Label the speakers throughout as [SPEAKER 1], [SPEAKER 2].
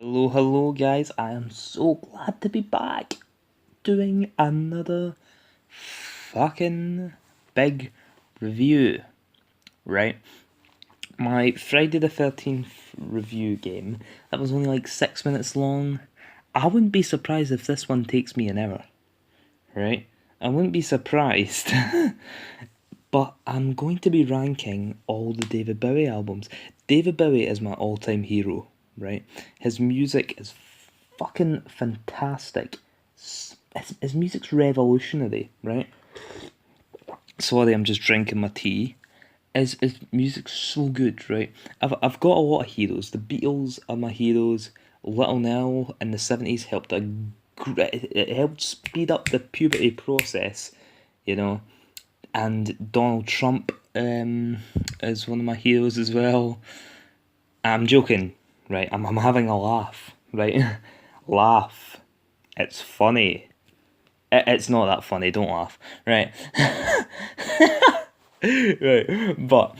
[SPEAKER 1] Hello, guys. I am so glad to be back doing another fucking big review, right? My Friday the 13th review game, that was only like 6 minutes long. I wouldn't be surprised if this one takes me an hour, right? I wouldn't be surprised. But I'm going to be ranking all the David Bowie albums. David Bowie is my all time hero, right? His music is fucking fantastic. His music's revolutionary, right? Sorry, I'm just drinking my tea. His music's so good, right? I've got a lot of heroes. The Beatles are my heroes. Little Nell in the 70s helped it helped speed up the puberty process, you know. And Donald Trump is one of my heroes as well. I'm joking, right? I'm having a laugh, right? Laugh. It's funny. It's not that funny. Don't laugh, right? Right. But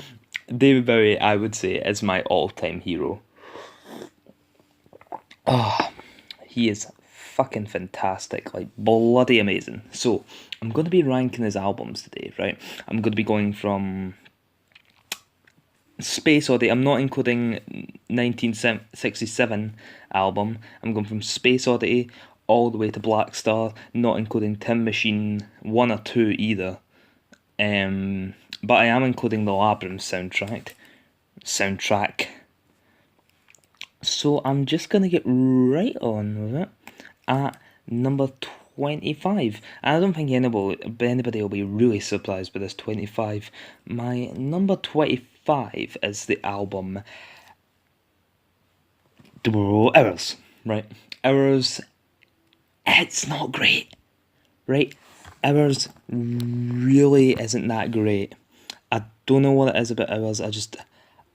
[SPEAKER 1] David Bowie, I would say, is my all-time hero. He is fucking fantastic, like bloody amazing. So I'm going to be ranking his albums today, right? I'm going to be going from Space Oddity. I'm not including 1967 album. I'm going from Space Oddity all the way to Black Star, not including Tin Machine 1 or 2 either. But I am including the Labyrinth soundtrack. So I'm just gonna get right on with it. At number 25. I don't think anybody will be really surprised by this 25. My number 25 is the album Errors, right? Errors, it's not great, right? Errors really isn't that great. I don't know what it is about Errors.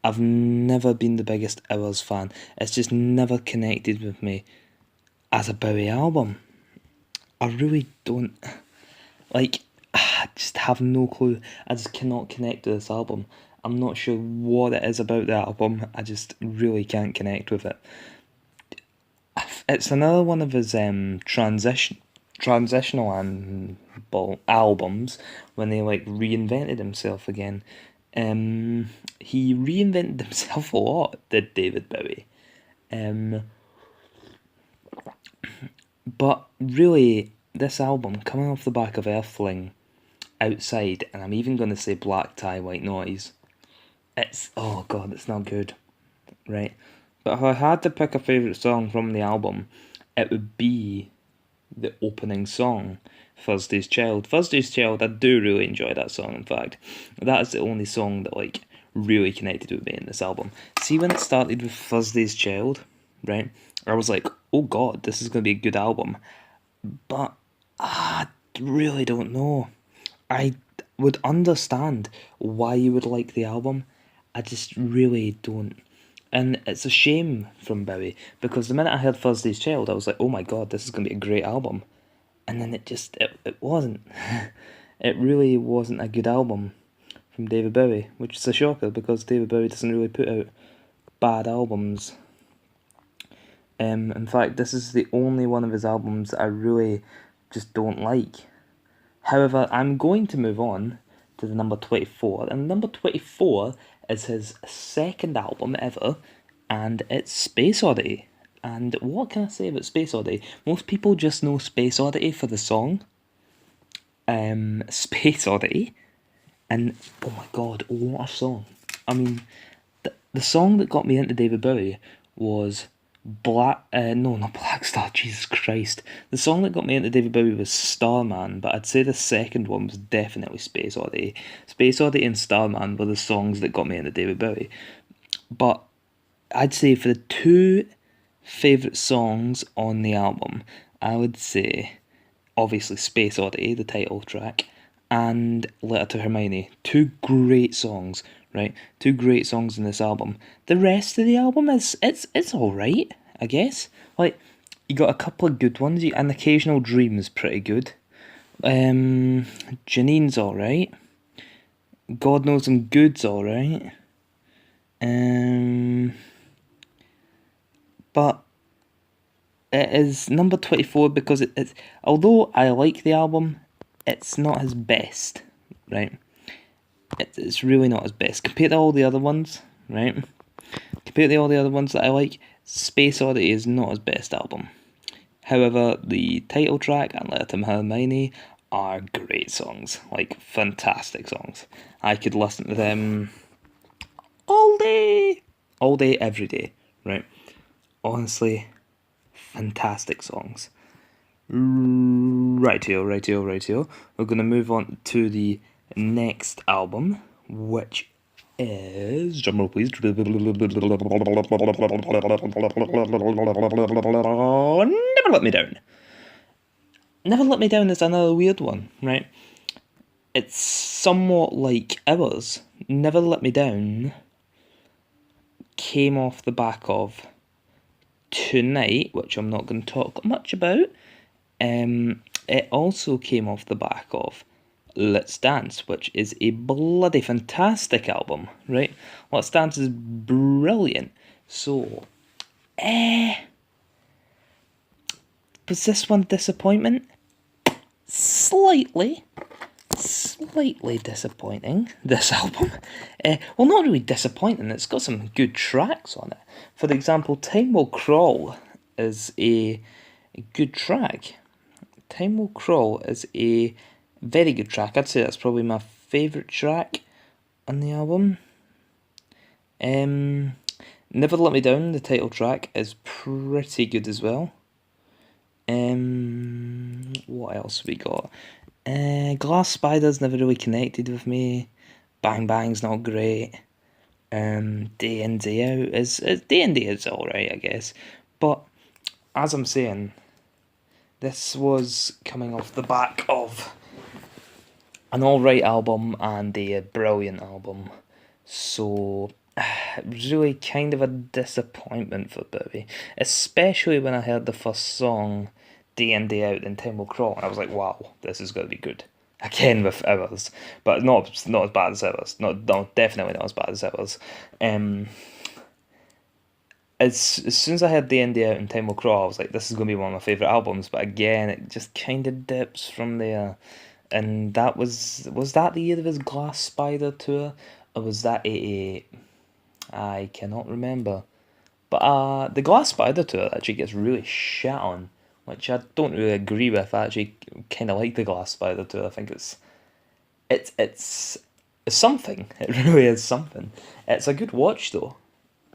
[SPEAKER 1] I've never been the biggest Errors fan. It's just never connected with me as a Bowie album. I really don't like. I just have no clue. I just cannot connect to this album. I'm not sure what it is about the album. I just really can't connect with it. It's another one of his transitional albums when he like reinvented himself again. He reinvented himself a lot, did David Bowie. But really, this album, coming off the back of Earthling, Outside, and I'm even going to say Black Tie, White Noise, oh god, it's not good, right? But if I had to pick a favourite song from the album, it would be the opening song, Thursday's Child. Thursday's Child, I do really enjoy that song, in fact. That is the only song that, like, really connected with me in this album. See, when it started with Thursday's Child, right, I was like, oh god, this is going to be a good album. But I really don't know. I would understand why you would like the album. I just really don't. And it's a shame from Bowie, because the minute I heard Thursday's Child, I was like, oh my god, this is going to be a great album. And then it wasn't. It really wasn't a good album from David Bowie, which is a shocker, because David Bowie doesn't really put out bad albums. In fact, this is the only one of his albums that I really just don't like. However, I'm going to move on to the number 24, and number 24 is his second album ever, and it's Space Oddity. And what can I say about Space Oddity? Most people just know Space Oddity for the song, Space Oddity, and oh my god, what a song! I mean, the song that got me into David Bowie was no, not Black Star, Jesus Christ. The song that got me into David Bowie was Starman, but I'd say the second one was definitely Space Oddity. Space Oddity and Starman were the songs that got me into David Bowie. But I'd say for the two favourite songs on the album, I would say obviously Space Oddity, the title track, and Letter to Hermione. Two great songs, right? Two great songs in this album. The rest of the album it's alright, I guess. Like, you got a couple of good ones, and Occasional Dream's pretty good. Janine's alright. God Knows I'm Good's alright. But it is number 24 because it's although I like the album, it's not his best, right? It's really not his best compared to all the other ones, right? Compared to all the other ones that I like, Space Oddity is not his best album. However, the title track and Let Him Hermione are great songs, like fantastic songs. I could listen to them all day, every day, right? Honestly, fantastic songs. Rightio. We're going to move on to the next album, which is... drumroll please. Never Let Me Down. Never Let Me Down is another weird one, right? It's somewhat like ours. Never Let Me Down came off the back of Tonight, which I'm not going to talk much about. It also came off the back of Let's Dance, which is a bloody fantastic album, right? Let's Dance is brilliant. So, was this one disappointment? Slightly disappointing, this album. Well, not really disappointing, it's got some good tracks on it. For example, Time Will Crawl is a good track. Time Will Crawl is a very good track. I'd say that's probably my favourite track on the album. Never Let Me Down, the title track, is pretty good as well. What else we got? Glass Spider's never really connected with me. Bang Bang's not great. Day In Day Out is Day In Day is alright, I guess. But as I'm saying, this was coming off the back of an alright album and a brilliant album. So it was really kind of a disappointment for Bowie, especially when I heard the first song, Day In Day Out, and Time Will Crawl, and I was like, wow, this is going to be good. Again with ours, but not as bad as ours. No, definitely not as bad as ours. As soon as I heard Day In Day Out and Time Will Crawl, I was like, this is going to be one of my favourite albums. But again, it just kind of dips from there. And that was that the year of his Glass Spider tour, or was that 88? I cannot remember. But the Glass Spider tour actually gets really shit on, which I don't really agree with. I actually kind of like the Glass Spider tour. I think it's something. It really is something. It's a good watch though.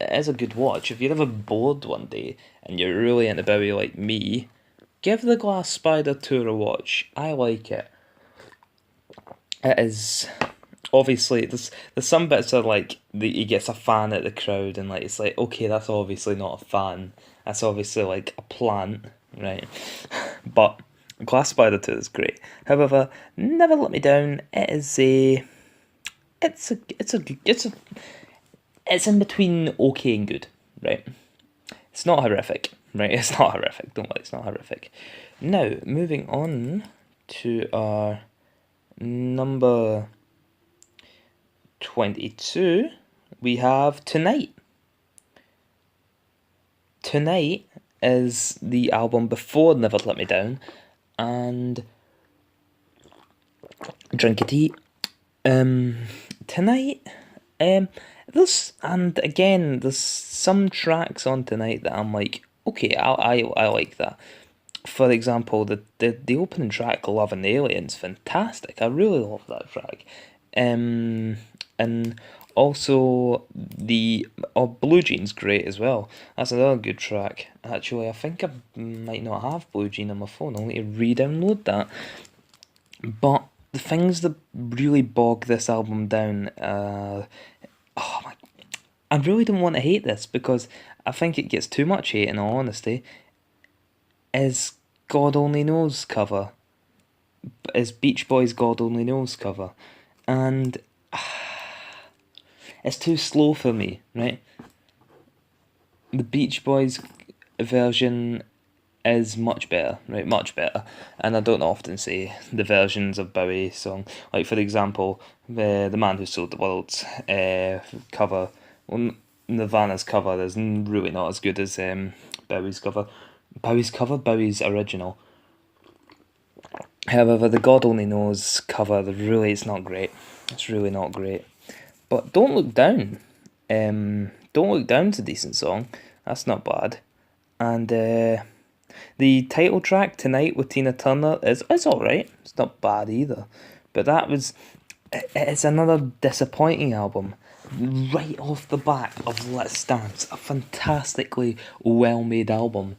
[SPEAKER 1] It is a good watch. If you're ever bored one day and you're really into Bowie like me, give the Glass Spider tour a watch. I like it. It is... obviously, there's some bits are like he gets a fan at the crowd, and like it's like, okay, that's obviously not a fan. That's obviously like a plant, right? But Glass Spider 2 is great. However, Never Let Me Down, it's in between okay and good, right? It's not horrific, right? It's not horrific. Don't worry, it's not horrific. Now, moving on to our number 22, we have Tonight. Tonight is the album before Never Let Me Down, and Drink a Tea. Tonight, there's some tracks on Tonight that I'm like, okay, I like that. For example, the opening track, Love and Aliens, fantastic. I really love that track. And also Blue Jeans, great as well. That's another good track. Actually, I think I might not have Blue Jean on my phone. I'll need to re-download that. But the things that really bog this album down, I really don't want to hate this because I think it gets too much hate in all honesty, is God Only Knows cover. Is Beach Boys' God Only Knows cover. And it's too slow for me, right? The Beach Boys version is much better, right? Much better. And I don't often say the versions of Bowie song. Like, for example, the Man Who Sold the World cover. Well, Nirvana's cover is really not as good as Bowie's cover. Bowie's cover, Bowie's original. However, the God Only Knows cover, really, it's not great. It's really not great. But Don't Look Down. Don't Look Down's a decent song. That's not bad. And the title track, Tonight with Tina Turner, is alright. It's not bad either. But it's another disappointing album. Right off the back of Let's Dance, a fantastically well-made album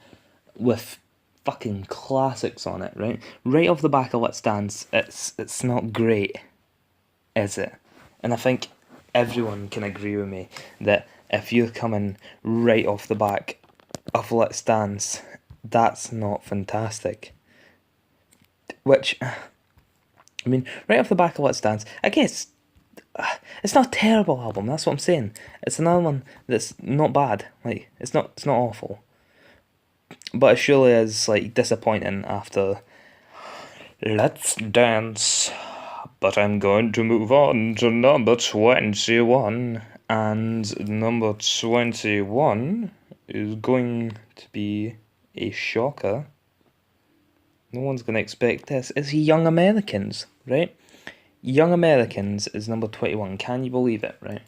[SPEAKER 1] with fucking classics on it, right? Right off the back of Let's Dance, it's not great, is it? And I think everyone can agree with me that if you're coming right off the back of Let's Dance, that's not fantastic. Which, I mean, right off the back of Let's Dance, I guess it's not a terrible album. That's what I'm saying. It's another one that's not bad. Like it's not awful, but it surely is like disappointing after Let's Dance. But I'm going to move on to number 21, and number 21 is going to be a shocker. No one's going to expect this. It's Young Americans, right? Young Americans is number 21. Can you believe it, right?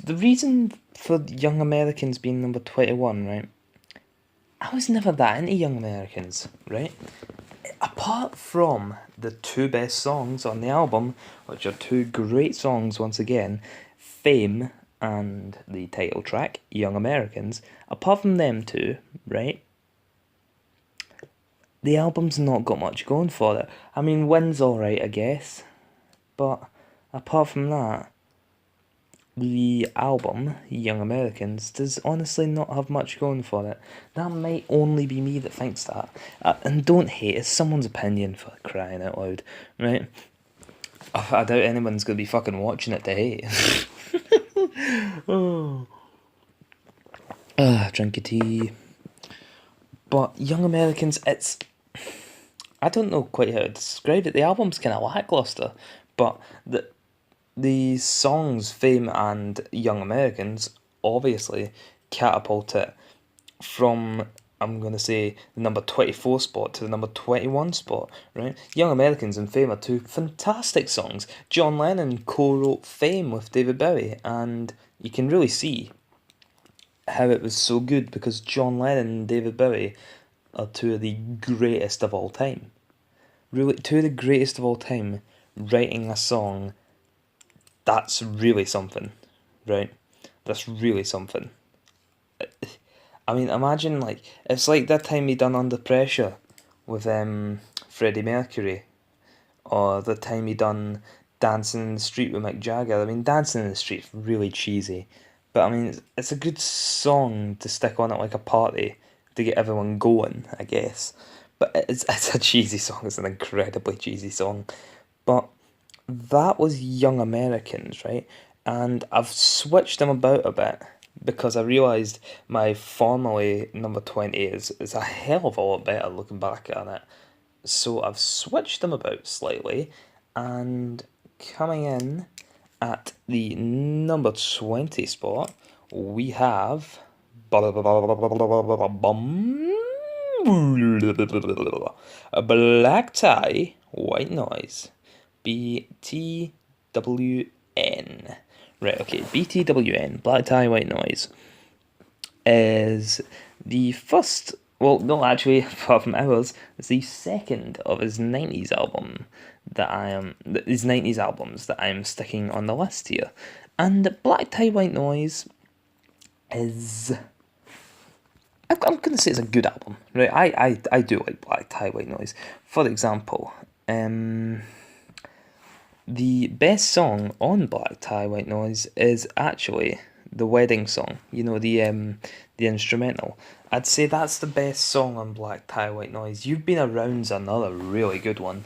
[SPEAKER 1] The reason for Young Americans being number 21, right? I was never that into Young Americans, right? Apart from the two best songs on the album, which are two great songs once again, Fame and the title track, Young Americans, apart from them two, right? The album's not got much going for it. I mean, Win's alright, I guess. But apart from that, the album, Young Americans, does honestly not have much going for it. That might only be me that thinks that. And don't hate, it's someone's opinion, for crying out loud, right? I doubt anyone's going to be fucking watching it to hate. Oh. Drink a tea. But Young Americans, it's... I don't know quite how to describe it. The album's kind of lackluster, but the songs Fame and Young Americans obviously catapult it from, I'm going to say, the number 24 spot to the number 21 spot, right? Young Americans and Fame are two fantastic songs. John Lennon co-wrote Fame with David Bowie, and you can really see how it was so good because John Lennon and David Bowie are two of the greatest of all time. Really, two of the greatest of all time writing a song. That's really something, right? That's really something. I mean, imagine, like, it's like that time he done Under Pressure with Freddie Mercury, or the time he done Dancing in the Street with Mick Jagger. I mean, Dancing in the Street's really cheesy, but I mean, it's a good song to stick on at like a party to get everyone going, I guess. But it's a cheesy song. It's an incredibly cheesy song, but that was Young Americans, right? And I've switched them about a bit because I realised my formerly number 20 is a hell of a lot better looking back at it. So I've switched them about slightly, and coming in at the number 20 spot, we have... A Black Tie, White Noise. BTWN. Right, okay, BTWN, Black Tie White Noise, is the first, well, no, actually, apart from ours, it's the second of his 90s album his 90s albums that I am sticking on the list here. And Black Tie White Noise is... I'm going to say it's a good album, right? I do like Black Tie White Noise. For example, the best song on Black Tie White Noise is actually the wedding song. You know, the instrumental. I'd say that's the best song on Black Tie White Noise. You've Been Around's another really good one.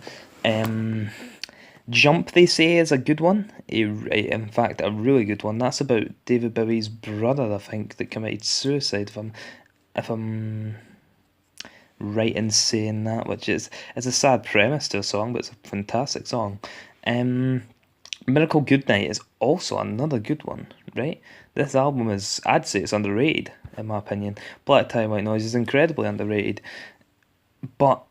[SPEAKER 1] Jump, they say, is a good one. In fact, a really good one. That's about David Bowie's brother, I think, that committed suicide. If I'm right in saying that, which is it's a sad premise to a song, but it's a fantastic song. Miracle Goodnight is also another good one, right? This album is, I'd say it's underrated, in my opinion. Black Tie, White Noise is incredibly underrated. But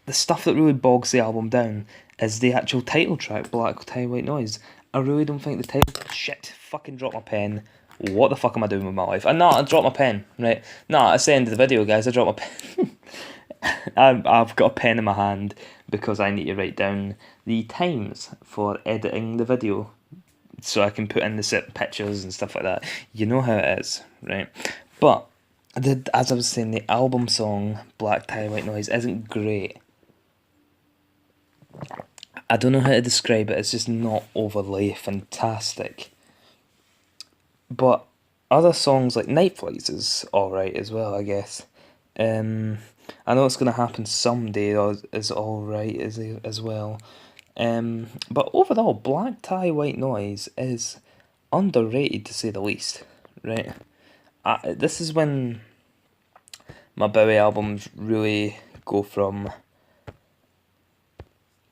[SPEAKER 1] the stuff that really bogs the album down is the actual title track, Black Tie, White Noise. I really don't think the title... Shit, fucking dropped my pen. What the fuck am I doing with my life? No, I dropped my pen, right? No, it's the end of the video, guys. I dropped my pen. I've got a pen in my hand because I need to write down the times for editing the video so I can put in the certain pictures and stuff like that. You know how it is, right? But as I was saying, the album song Black Tie White Noise isn't great. I don't know how to describe it. It's just not overly fantastic. But other songs like Night Flights is alright as well, I guess. I know it's going to happen someday, is alright as well. But overall, Black Tie White Noise is underrated to say the least, right? This is when my Bowie albums really go from,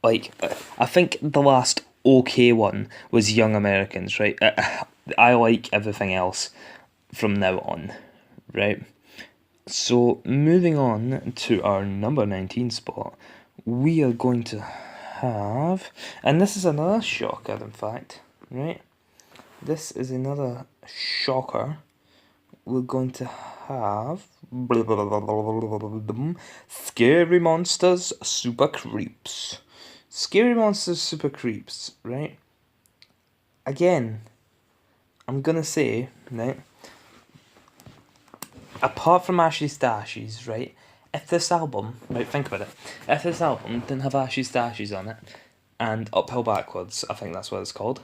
[SPEAKER 1] like, I think the last okay one was Young Americans, right? I like everything else from now on, right? So, moving on to our number 19 spot, we are going to have, and this is another shocker, in fact, right? This is another shocker. We're going to have Scary Monsters Super Creeps. Scary Monsters Super Creeps, right? Again, I'm gonna say, right, apart from Ashes to Ashes, right, if this album, right, think about it, if this album didn't have Ashes to Ashes on it, and Uphill Backwards, I think that's what it's called,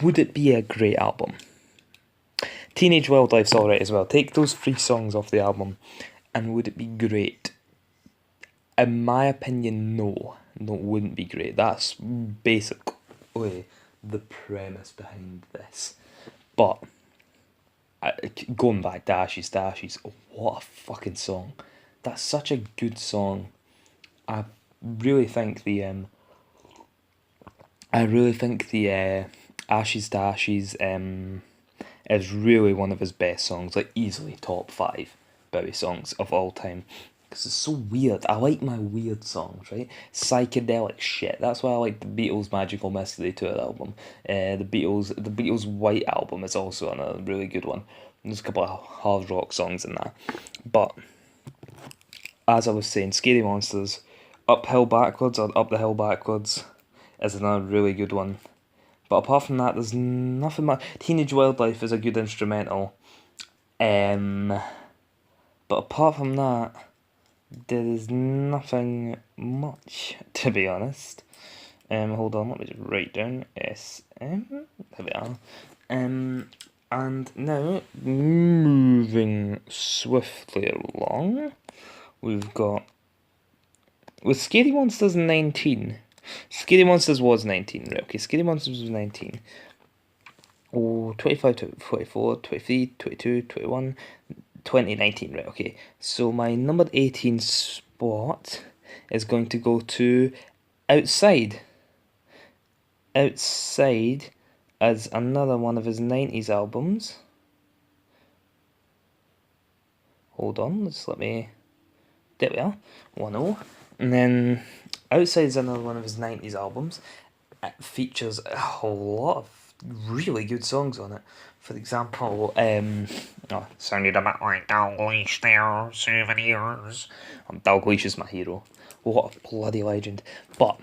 [SPEAKER 1] would it be a great album? Teenage Wildlife's alright as well. Take those 3 songs off the album, and would it be great? In my opinion, no. No, it wouldn't be great. That's basically the premise behind this. But going back to Ashes, what a fucking song! That's such a good song. I really think the Ashes to Ashes is really one of his best songs, like easily top 5 Bowie songs of all time. Because it's so weird. I like my weird songs, right? Psychedelic shit. That's why I like the Beatles' Magical Mystery Tour album. The Beatles' White album is also a really good one. There's a couple of hard rock songs in that. But, as I was saying, Scary Monsters, Uphill Backwards, or Up the Hill Backwards, is another really good one. But apart from that, there's nothing much. Teenage Wildlife is a good instrumental. But apart from that, there is nothing much, to be honest. Hold on, let me just write down SM. There we are. And now, moving swiftly along, we've got, with Scary Monsters 19. Scary Monsters was 19, right? Okay, Scary Monsters was 19. Oh, 25, 24, 23, 22, 21, 20, 19, right? Okay, so my number 18 spot is going to go to Outside. Outside as another one of his 90s albums. Hold on, just let me... There we are, 1-0. And then Outside is another one of his 90s albums. It features a whole lot of really good songs on it. For example, sounded a bit like Dalglish there, Souvenirs. Dalglish is my hero. What a bloody legend. But,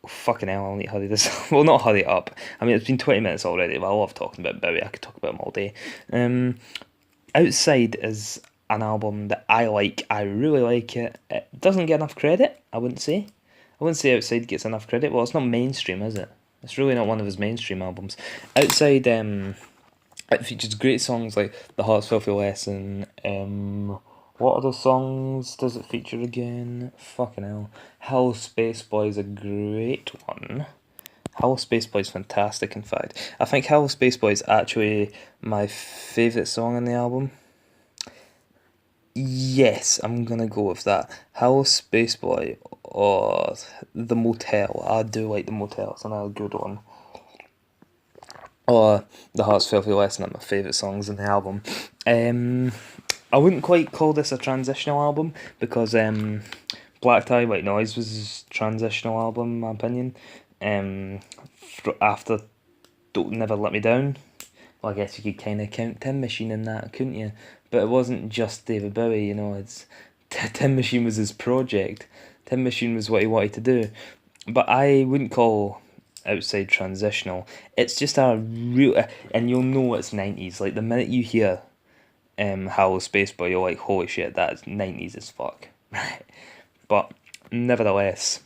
[SPEAKER 1] fucking hell, I'll need to hurry this. Well, not hurry it up. I mean, it's been 20 minutes already, but I love talking about Bowie. I could talk about him all day. Outside is an album that I like. I really like it. It doesn't get enough credit, I wouldn't say. I wouldn't say Outside gets enough credit. Well, it's not mainstream, is it? It's really not one of his mainstream albums. Outside, it features great songs like The Heart's Filthy Lesson. What other songs does it feature again? Fucking hell. Hello Space Boy is a great one. Hello Space Boy is fantastic, in fact. I think Hello Space Boy is actually my favourite song on the album. Yes, I'm gonna go with that. Hello Space Boy or The Motel. I do like The Motel, it's another good one. or The Heart's Filthy Lesson are my favourite songs in the album. I wouldn't quite call this a transitional album because Black Tie White Noise was his transitional album, in my opinion. After Don't Never Let Me Down. Well, I guess you could kind of count Tin Machine in that, couldn't you? But it wasn't just David Bowie, you know. It's Tin Machine was his project. Tin Machine was what he wanted to do. But I wouldn't call Outside transitional. It's just a real, and you'll know it's 90s. Like the minute you hear Hello Space Boy, you're like, holy shit, that's 90s as fuck. Right. But nevertheless,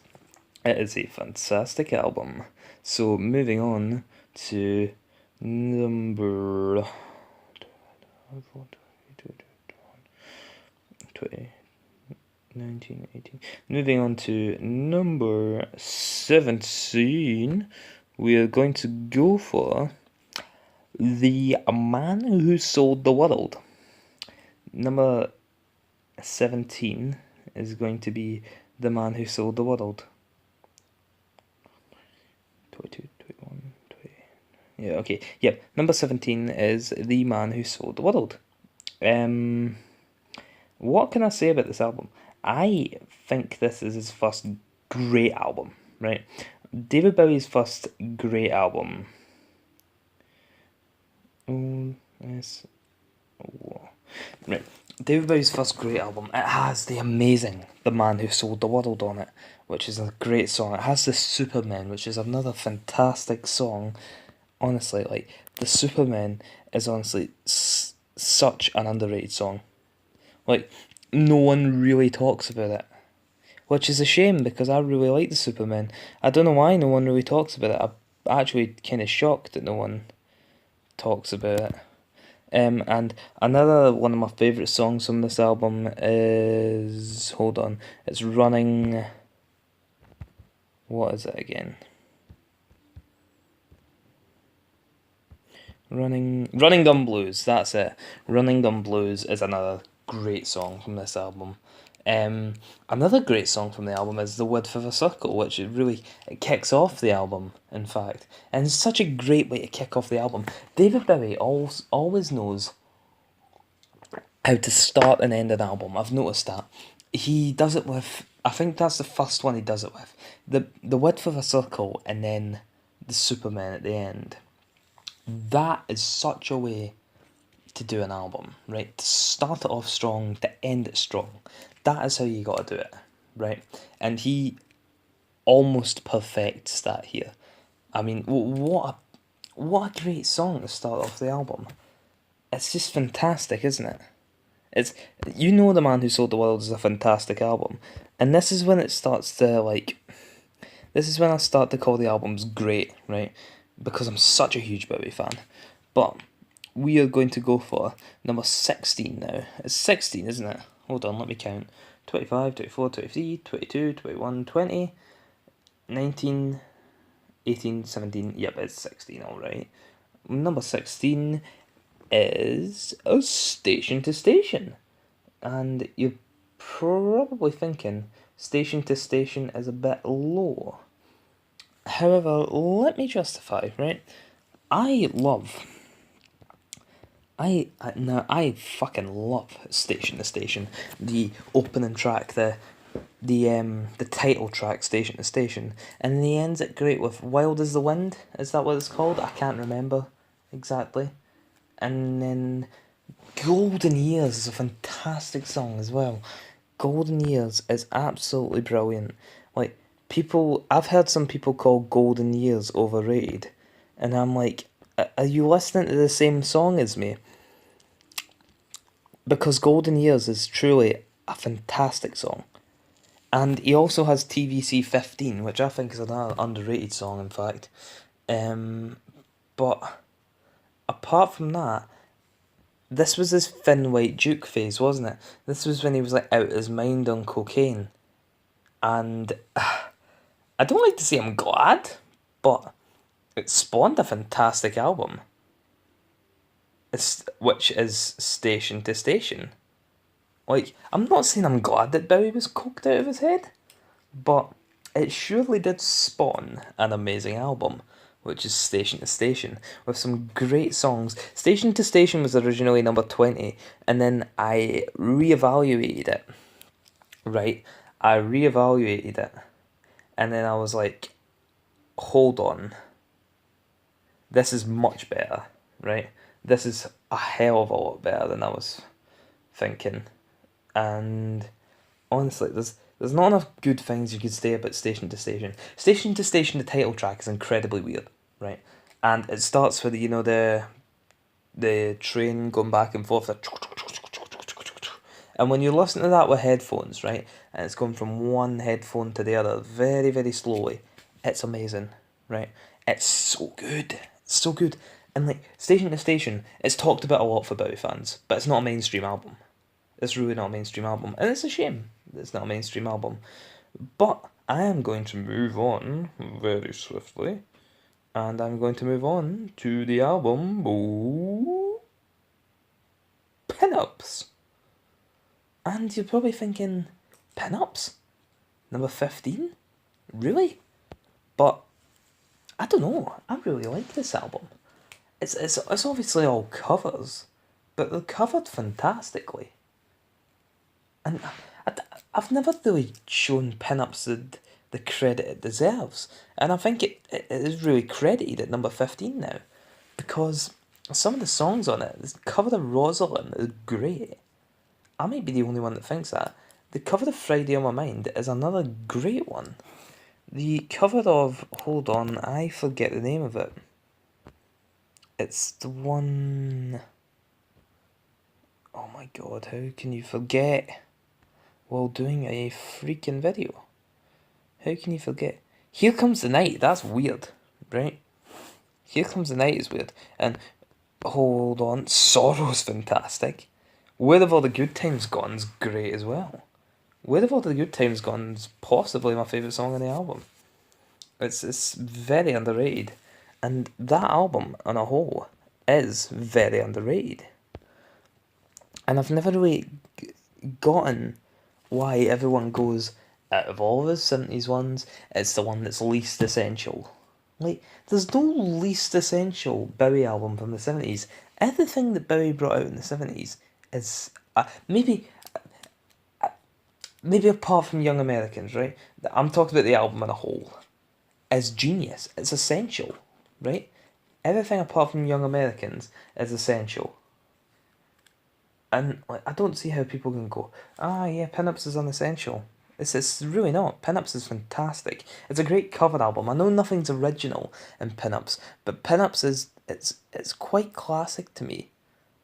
[SPEAKER 1] it is a fantastic album. So moving on to number 20, 19, 18. Moving on to number 17, we are going to go for The Man Who Sold the World. Number 17 is going to be The Man Who Sold the World. 22, 21, 20. Yeah, okay. Yep, number 17 is The Man Who Sold the World. What can I say about this album? I think this is his first great album, right? David Bowie's first great album. Yes. Right. David Bowie's first great album. It has the amazing The Man Who Sold the World on it, which is a great song. It has the Superman, which is another fantastic song. Honestly, like, the Superman is honestly such an underrated song. Like, no one really talks about it. Which is a shame, because I really like the Superman. I don't know why no one really talks about it. I'm actually kind of shocked that no one talks about it. And another one of my favourite songs from this album is... Hold on. It's Running... What is it again? Running Gun Blues, that's it. Running Gun Blues is another great song from this album. Another great song from the album is The Width of a Circle, which it kicks off the album, in fact. And it's such a great way to kick off the album. David Bowie always knows how to start and end an album. I've noticed that. He does it with, I think that's the first one he does it with. The Width of a Circle and then the Superman at the end. That is such a way to do an album, right? To start it off strong, to end it strong. That is how you got to do it, right? And he almost perfects that here. I mean, what a great song to start off the album. It's just fantastic, isn't it? It's, you know, The Man Who Sold the World is a fantastic album, and this is when it starts to, like, this is when I start to call the albums great, right? Because I'm such a huge Bowie fan. But we are going to go for number 16 now. It's 16, isn't it? Hold on, let me count. 25, 24, 23, 22, 21, 20, 19, 18, 17. Yep, it's 16, alright. Number 16 is a Station to Station. And you're probably thinking Station to Station is a bit low. However, let me justify, right? I fucking love Station to Station. The opening track, the title track, Station to Station, and the ends it great with Wild as the Wind. Is that what it's called? I can't remember exactly. And then Golden Years is a fantastic song as well. Golden Years is absolutely brilliant. Like, I've heard some people call Golden Years overrated, and I'm like, are you listening to the same song as me? Because Golden Years is truly a fantastic song. And he also has TVC 15, which I think is another underrated song, in fact. But apart from that, this was his Thin White Duke phase, wasn't it? This was when he was like out his mind on cocaine. And I don't like to say I'm glad, but it spawned a fantastic album. Which is Station to Station. Like, I'm not saying I'm glad that Bowie was coked out of his head, but it surely did spawn an amazing album. which is Station to Station, with some great songs. Station to Station was originally number 20, and then I reevaluated it, right? I reevaluated it, and then I was like, hold on, this is much better, right? This is a hell of a lot better than I was thinking. And honestly, there's not enough good things you could say about Station to Station. Station to Station, the title track is incredibly weird, right? And it starts with the train going back and forth, and when you listen to that with headphones, right, and it's going from one headphone to the other very, very slowly, it's amazing, right? It's so good. It's so good. And like Station to Station, it's talked about a lot for Bowie fans, but it's not a mainstream album. It's really not a mainstream album, and it's a shame it's not a mainstream album. But I am going to move on very swiftly, and I'm going to move on to the album Pinups. And you're probably thinking, Pinups? Number 15? Really? But I don't know. I really like this album. It's obviously all covers, but they're covered fantastically. And I've never really shown Pinups the credit it deserves. And I think it is really credited at number 15 now. Because some of the songs on it, the cover of Rosalind is great. I might be the only one that thinks that. The cover of Friday on My Mind is another great one. The cover of, hold on, I forget the name of it. It's the one, oh my god, how can you forget while doing a freaking video? How can you forget? Here Comes the Night, that's weird, right? Here Comes the Night is weird. And, hold on, Sorrow's fantastic. Where Have All the Good Times Gone's great as well. Where Have All the Good Times Gone's possibly my favourite song on the album. It's very underrated. And that album on a whole is very underrated. And I've never really gotten why everyone goes, out of all of the 70s ones, it's the one that's least essential. Like, there's no least essential Bowie album from the 70s. Everything that Bowie brought out in the 70s is maybe apart from Young Americans, right? I'm talking about the album as a whole. Is genius. It's essential, right? Everything apart from Young Americans is essential. And like, I don't see how people can go, yeah, Pinups is unessential. It's really not. Pinups is fantastic. It's a great cover album. I know nothing's original in Pinups, but Pinups is it's quite classic to me.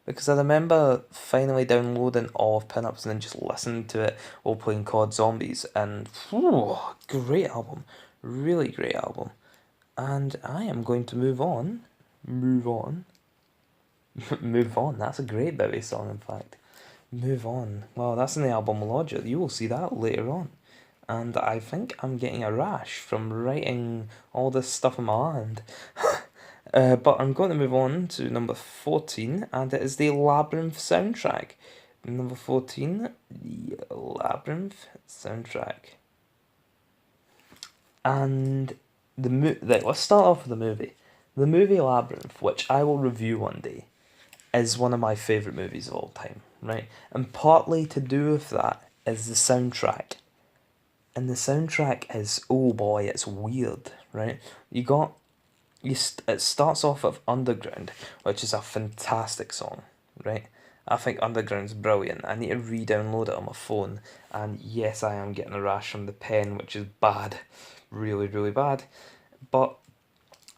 [SPEAKER 1] Because I remember finally downloading all of Pinups and then just listening to it while playing COD Zombies, and great album. Really great album. And I am going to move on. Move on. Move on. That's a great Bowie song, in fact. Move on. Well, that's in the album Logic. You will see that later on. And I think I'm getting a rash from writing all this stuff in my hand. But I'm going to move on to number 14, and it is the Labyrinth soundtrack. Number 14, the Labyrinth soundtrack. And let's start off with the movie. The movie Labyrinth, which I will review one day, is one of my favourite movies of all time, right? And partly to do with that is the soundtrack. And the soundtrack is, oh boy, it's weird, right? It starts off with Underground, which is a fantastic song, right? I think Underground's brilliant. I need to re-download it on my phone, and yes, I am getting a rash from the pen, which is bad, really, really bad. But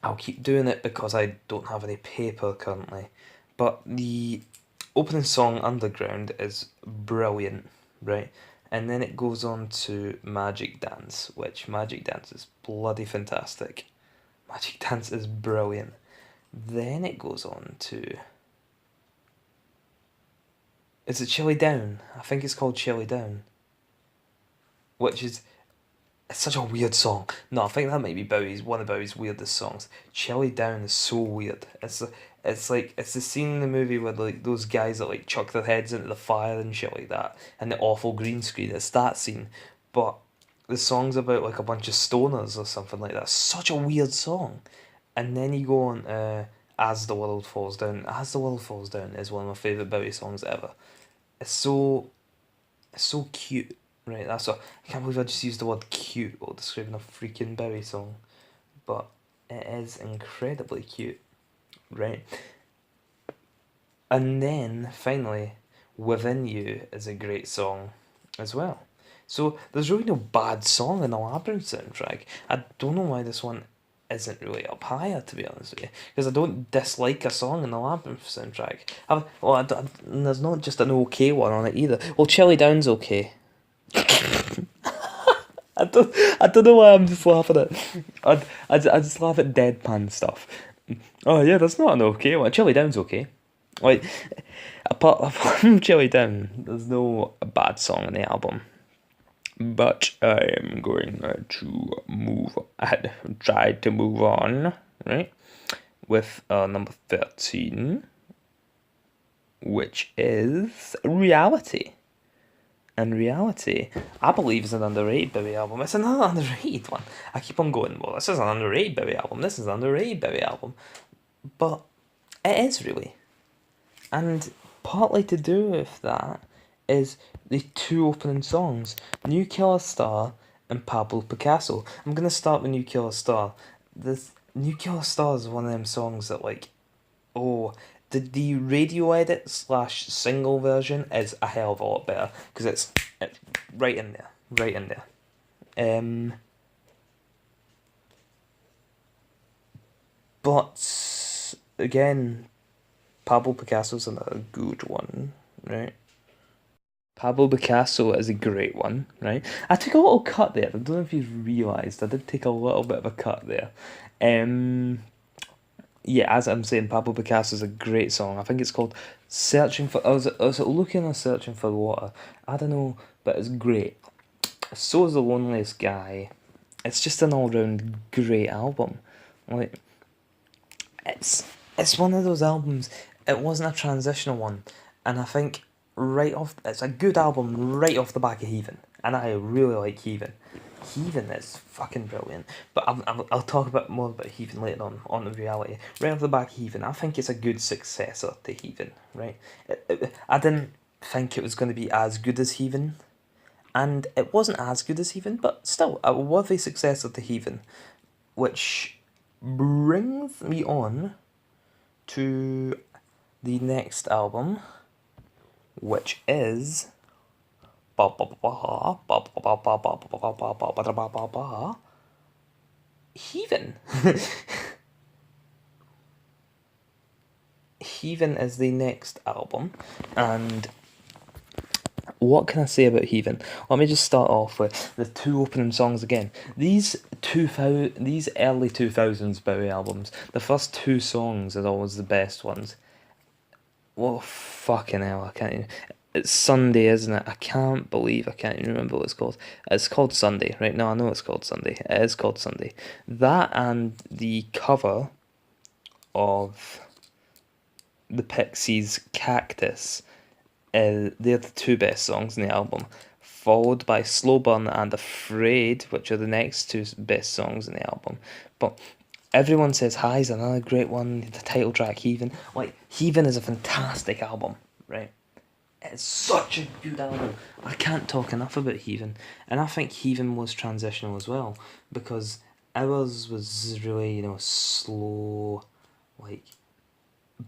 [SPEAKER 1] I'll keep doing it because I don't have any paper currently. But the opening song, Underground, is brilliant, right? And then it goes on to Magic Dance, which Magic Dance is bloody fantastic. Magic Dance is brilliant. Then it goes on to... Is it Chilly Down? I think it's called Chilly Down. Which is... It's such a weird song. No, I think that might be one of Bowie's weirdest songs. Chilly Down is so weird. It's the scene in the movie where like those guys that like chuck their heads into the fire and shit like that, and the awful green screen. It's that scene, but the song's about like a bunch of stoners or something like that. Such a weird song, And then you go on As the World Falls Down. As the World Falls Down is one of my favourite Bowie songs ever. It's so cute, right? I can't believe I just used the word cute while describing a freaking Bowie song. But it is incredibly cute, right? And then finally, Within You is a great song as well. So there's really no bad song in the Labyrinth soundtrack. I don't know why this one isn't really up higher, to be honest with you, because I don't dislike a song in the Labyrinth soundtrack. There's not just an okay one on it either. Well, Chilly Down's okay. I don't know why I'm just laughing at. I just laugh at deadpan stuff. Oh yeah, that's not an okay one. Chilly Down's okay. Like apart from Chilly Down, there's no bad song on the album. But I am going to try to move on, right? With number 13, which is Reality. And Reality, I believe, is an underrated Bowie album. It's another underrated one. I keep on going, well, this is an underrated Bowie album. This is an underrated Bowie album. But it is really. And partly to do with that is the two opening songs, Nuclear Star and Pablo Picasso. I'm going to start with Nuclear Star. This Nuclear Star is one of them songs that, like, oh, the radio edit / single version is a hell of a lot better because it's right in there, right in there. But again, Pablo Picasso's another good one, right? Pablo Picasso is a great one, right? I took a little cut there. I don't know if you've realised. I did take a little bit of a cut there. Yeah, as I'm saying, Pablo Picasso is a great song. I think it's called Searching for. I was looking at Searching for Water. I don't know, but it's great. So is The Loneliest Guy. It's just an all round great album. Like, it's one of those albums. It wasn't a transitional one, and I think it's a good album right off the back of Heathen, and I really like Heathen. Heathen is fucking brilliant, but I'll talk a bit more about Heathen later on the Reality. Right off the back of Heathen, I think it's a good successor to Heathen, right? I didn't think it was going to be as good as Heathen, and it wasn't as good as Heathen, but still a worthy successor to Heathen, which brings me on to the next album, which is Heathen. Heathen is the next album, and what can I say about Heathen? Let me just start off with the two opening songs again. These early 2000s Bowie albums, the first two songs are always the best ones. Well, fucking hell, I can't even... It's Sunday, isn't it? I can't believe I can't even remember what it's called. It's called Sunday, right? No, I know it's called Sunday. It is called Sunday. That and the cover of the Pixies' Cactus, they're the two best songs in the album, followed by Slow Burn and Afraid, which are the next two best songs in the album. But everyone says High's another great one, the title track Heathen. Like, Heathen is a fantastic album, right? It's such a good album. I can't talk enough about Heathen. And I think Heathen was transitional as well, because ours was really, slow, like,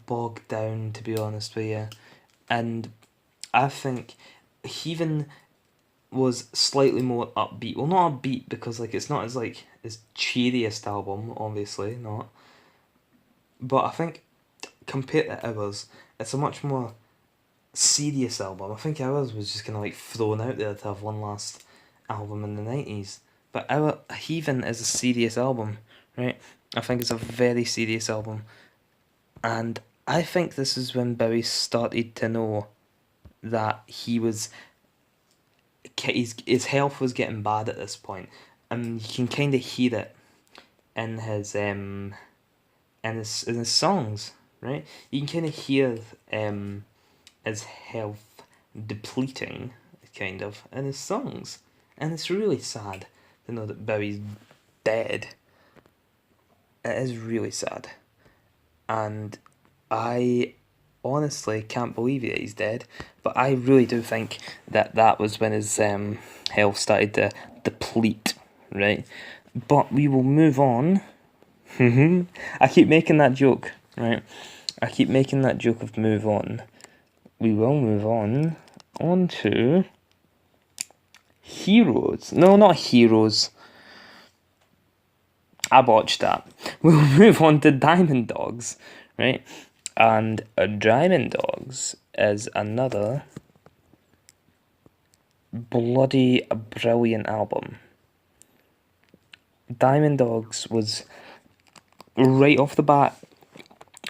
[SPEAKER 1] bogged down, to be honest with you. And I think Heathen was slightly more upbeat. Well, not upbeat because, like, it's not as, like, his cheeriest album, obviously, not. But I think, compared to ours, it's a much more serious album. I think ours was just kind of like thrown out there to have one last album in the 90s. But our Heathen is a serious album, right? I think it's a very serious album. And I think this is when Bowie started to know that his health was getting bad at this point. And you can kind of hear it in his songs, right? You can kind of hear his health depleting, kind of, in his songs. And it's really sad to know that Bowie's dead. It is really sad. And I honestly can't believe that he's dead. But I really do think that that was when his health started to deplete, right? But we will move on. I keep making that joke, right? I keep making that joke of move on. We will move on to Heroes. No, not Heroes. I botched that. We'll move on to Diamond Dogs, right? And Diamond Dogs is another bloody brilliant album. Diamond Dogs was right off the bat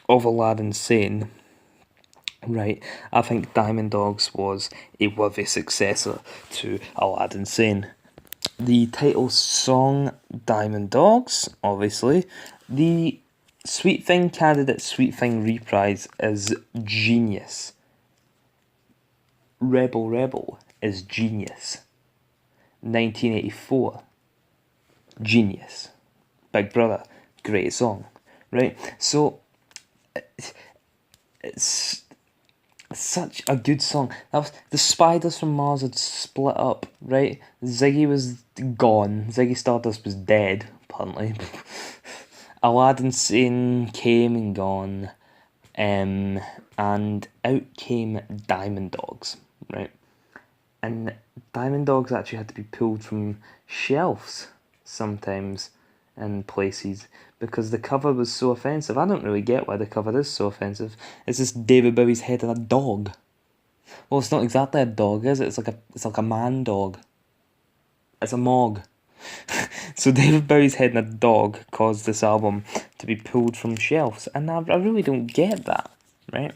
[SPEAKER 1] of Aladdin Sane. Right, I think Diamond Dogs was a worthy successor to Aladdin Sane. The title song, Diamond Dogs, obviously. The Sweet Thing candidate, Sweet Thing reprise is genius. Rebel Rebel is genius. 1984, genius. Big Brother, great song. Right, so it's such a good song. That was the Spiders from Mars had split up, right? Ziggy was gone. Ziggy Stardust was dead, apparently. Aladdin Sane came and gone, and out came Diamond Dogs, right? And Diamond Dogs actually had to be pulled from shelves sometimes in places because the cover was so offensive. I don't really get why the cover is so offensive. It's just David Bowie's head on a dog. Well, it's not exactly a dog, is it? It's like a man dog. It's a mog. So David Bowie's head and a dog caused this album to be pulled from shelves, and I really don't get that, right?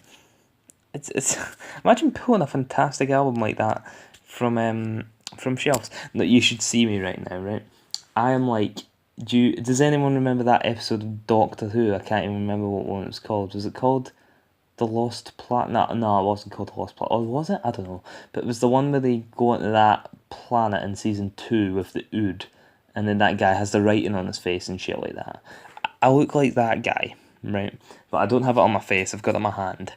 [SPEAKER 1] It's imagine pulling a fantastic album like that from shelves. No, you should see me right now, right? I am like, does anyone remember that episode of Doctor Who? I can't even remember what one it was called. Was it called The Lost Planet? No, it wasn't called The Lost Planet. Or was it? I don't know. But it was the one where they go into that planet in season 2 with the Ood, and then that guy has the writing on his face and shit like that. I look like that guy, right? But I don't have it on my face. I've got it on my hand.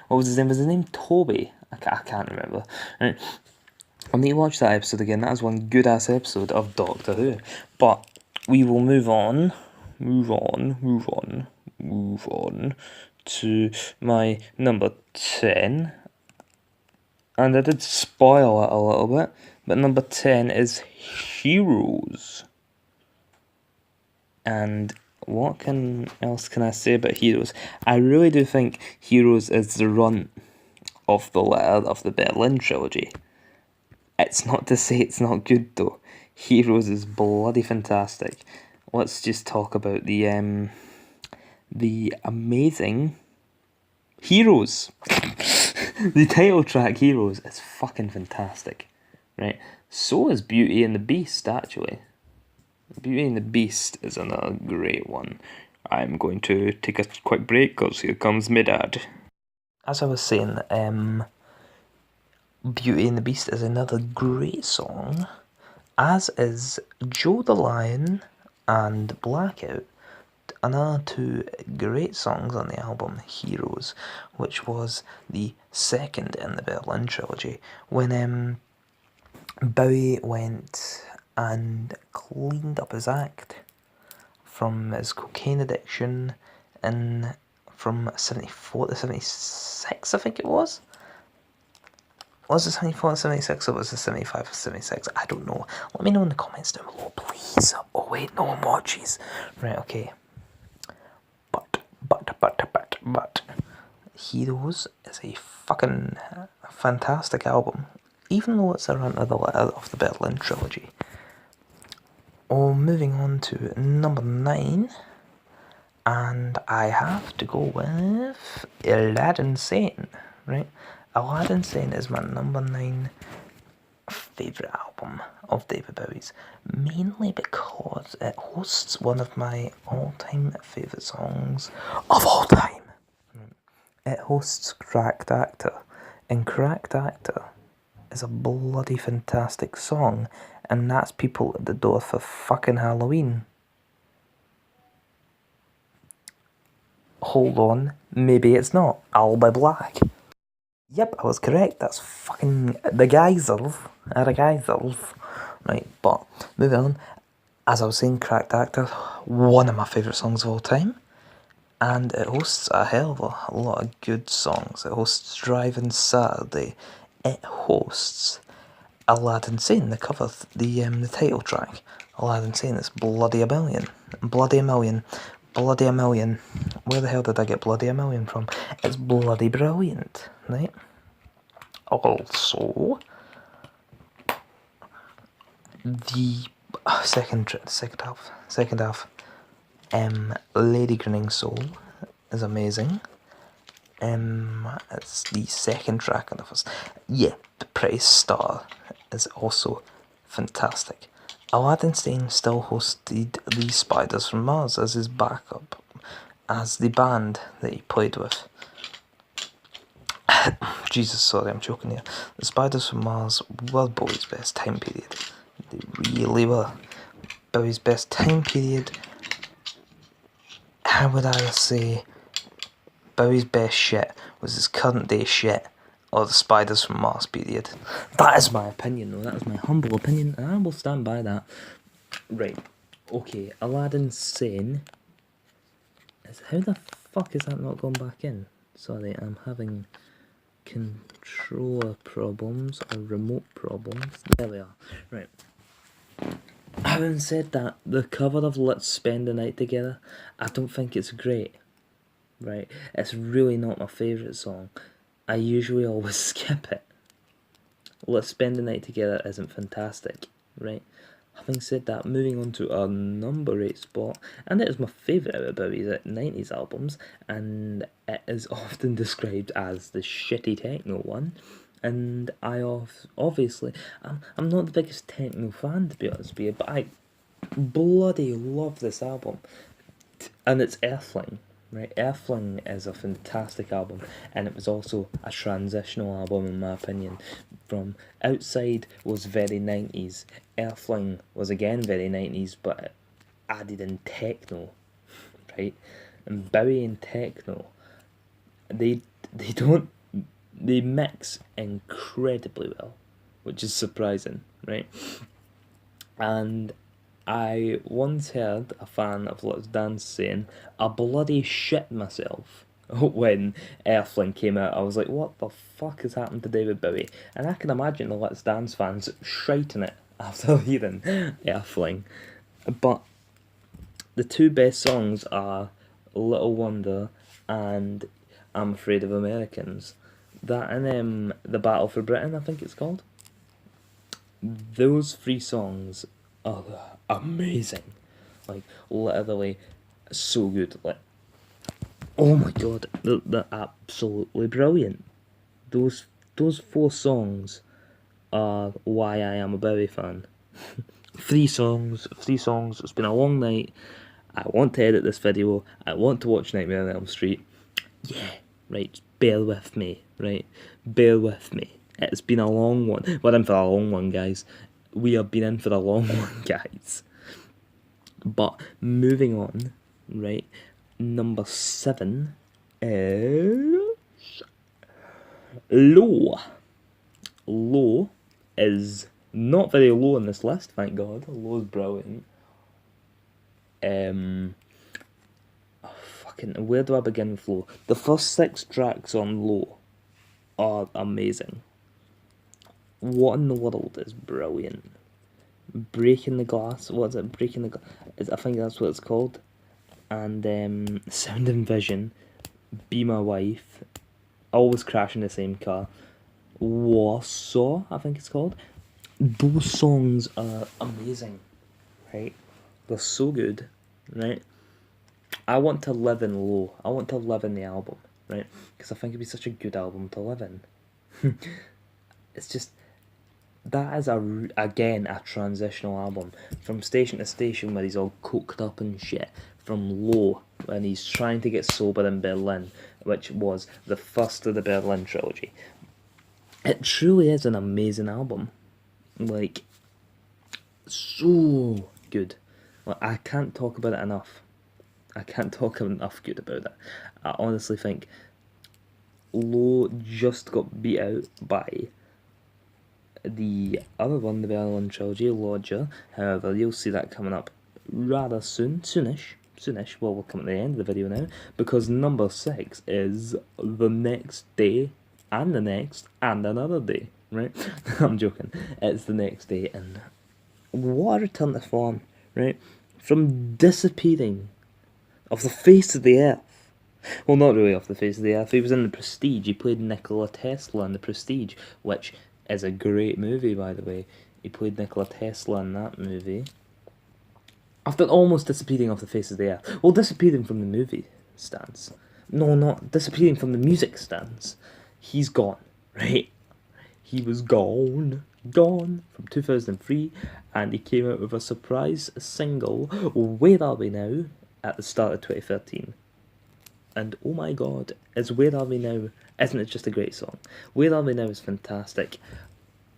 [SPEAKER 1] What was his name? Was his name Toby? I can't remember. Right. I'll need to watch that episode again. That was one good ass episode of Doctor Who. But we will move on to my number 10. And I did spoil it a little bit, but number 10 is Heroes. And what else can I say about Heroes? I really do think Heroes is the runt of the Berlin trilogy. It's not to say it's not good though. Heroes is bloody fantastic. Let's just talk about the amazing Heroes. The title track Heroes is fucking fantastic, right? So is Beauty and the Beast, actually. Beauty and the Beast is another great one. I'm going to take a quick break because here comes my dad. As I was saying, Beauty and the Beast is another great song, as is Joe the Lion and Blackout, another two great songs on the album Heroes, which was the second in the Berlin trilogy, when Bowie went and cleaned up his act from his cocaine addiction from 74 to 76, I think it was. Was it 74 and 76 or was it 75 and 76? I don't know. Let me know in the comments down below, please. Oh wait, no one watches. Right, okay. But Heroes is a fucking fantastic album, even though it's a run of the Berlin trilogy. Oh, moving on to number 9, and I have to go with Aladdin Sane, right? Aladdin Sane is my number 9 favourite album of David Bowie's, mainly because it hosts one of my all-time favourite songs of all time. It hosts Cracked Actor, and Cracked Actor is a bloody fantastic song, and that's People at the Door for fucking Halloween. Hold on, maybe it's not. I'll be black. Yep, I was correct. That's fucking the geysers. The geysers. Right, but moving on. As I was saying, Cracked Actor, one of my favourite songs of all time. And it hosts a hell of a lot of good songs. It hosts Driving Saturday. It hosts Aladdin Sane, the cover, the title track. Aladdin Sane, it's bloody a million. Bloody a million. Bloody a million. Where the hell did I get bloody a million from? It's bloody brilliant, right? Also, the second half, Lady Grinning Soul is amazing. It's the second track on the first. Yeah, The Pretty Star is also fantastic. Aladdin Sane still hosted the Spiders from Mars as his backup, as the band that he played with. Jesus, sorry, I'm choking here. The Spiders from Mars were Bowie's best time period. They really were. Bowie's best time period. How would I say Bowie's best shit was his current day shit, or the Spiders from Mars period? That is my opinion, though. That is my humble opinion, and I will stand by that. Right. Okay, Aladdin Sane. How the fuck is that not going back in? Sorry, I'm having controller problems or remote problems. There we are. Right. Having said that, the cover of Let's Spend the Night Together, I don't think it's great. Right? It's really not my favourite song. I usually always skip it. Let's Spend the Night Together isn't fantastic. Right? Having said that, moving on to our number 8 spot, and it is my favourite out of Bowie's 90s albums, and it is often described as the shitty techno one. And I obviously, I'm not the biggest techno fan, to be honest with you, but I bloody love this album. And it's Earthling, right? Earthling is a fantastic album, and it was also a transitional album, in my opinion. From Outside was very 90s, Earthling was again very 90s, but it added in techno, right? And Bowie and techno, they don't, they mix incredibly well, which is surprising, right? And I once heard a fan of Let's Dance saying, I bloody shit myself when Earthling came out. I was like, what the fuck has happened to David Bowie? And I can imagine the Let's Dance fans shiting it after hearing Earthling. But the two best songs are Little Wonder and I'm Afraid of Americans. That and The Battle for Britain, I think it's called. Those three songs are amazing. Like, literally so good. Like, oh my god, they're absolutely brilliant. Those four songs are why I am a Bowie fan. Three songs. It's been a long night. I want to edit this video. I want to watch Nightmare on Elm Street. Yeah, right, bear with me, right? Bear with me. It's been a long one. We're in for a long one, guys. We have been in for a long one, guys. But moving on, right? Number 7 is Low. Low is not very low on this list, thank God. Low's brilliant. Where do I begin with Low? The first 6 tracks on Low are amazing. What in the World is brilliant. Breaking the Glass, what is it? Breaking the Glass, I think that's what it's called. And Sound and Vision, Be My Wife, Always Crash in the Same Car, Warsaw, I think it's called. Those songs are amazing, right? They're so good, right? I want to live in Low. I want to live in the album, right? Because I think it'd be such a good album to live in. It's just, that is again a transitional album from Station to Station, where he's all coked up and shit, from Low when he's trying to get sober in Berlin, which was the first of the Berlin trilogy. It truly is an amazing album, like, so good. Like, I can't talk about it enough. I can't talk enough good about it. I honestly think Low just got beat out by the other one, the Berlin trilogy, Lodger. However, you'll see that coming up rather soonish. Well, we'll come at the end of the video now, because number 6 is The Next Day, and the next, and another day, right? I'm joking. It's The Next Day, and what a return to form, right? From disappearing off the face of the earth. Well, not really off the face of the earth. He was in The Prestige. He played Nikola Tesla in The Prestige, which is a great movie, by the way. He played Nikola Tesla in that movie. After almost disappearing off the face of the earth. Well, disappearing from the movie stands. No, not disappearing from the music stands. He's gone, right? He was gone from 2003, and he came out with a surprise single, Where Are We Now, at the start of 2013. And oh my god, is Where Are We Now, isn't it just a great song? Where Are We Now is fantastic.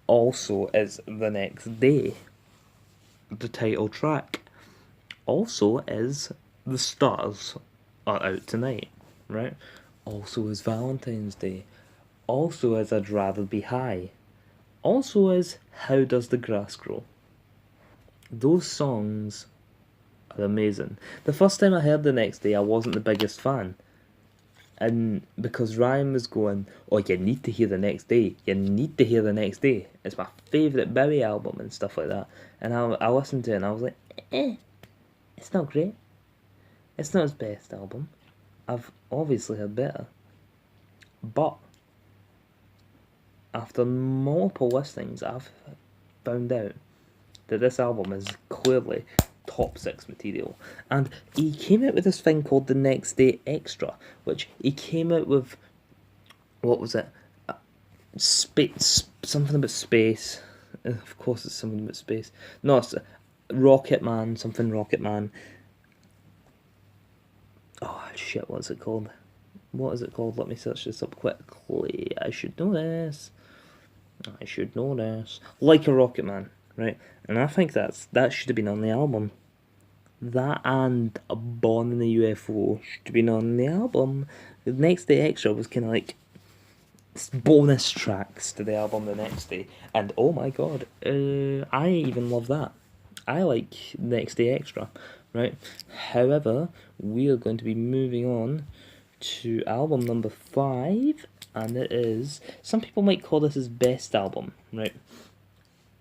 [SPEAKER 1] Also is The Next Day, the title track. Also is The Stars Are Out Tonight, right? Also is Valentine's Day. Also is I'd Rather Be High. Also is How Does the Grass Grow. Those songs are amazing. The first time I heard The Next Day, I wasn't the biggest fan. And because Ryan was going, oh, you need to hear The Next Day. You need to hear The Next Day. It's my favourite Bowie album and stuff like that. And I listened to it and I was like, it's not great. It's not his best album. I've obviously heard better. But after multiple listings, I've found out that this album is clearly top 6 material. And he came out with this thing called The Next Day Extra, which he came out with, what was it? Space, something about space. Of course it's something about space. No, it's Rocket Man, something Rocket Man. Oh shit, what's it called? What is it called? Let me search this up quickly. I should know this. Like a Rocket Man, right? And I think that should have been on the album. That and Born in the UFO should have been on the album. The Next Day Extra was kind of like bonus tracks to the album The Next Day. And oh my god, I even love that. I like Next Day Extra, right? However, we are going to be moving on to album number 5, and it is, some people might call this his best album, right?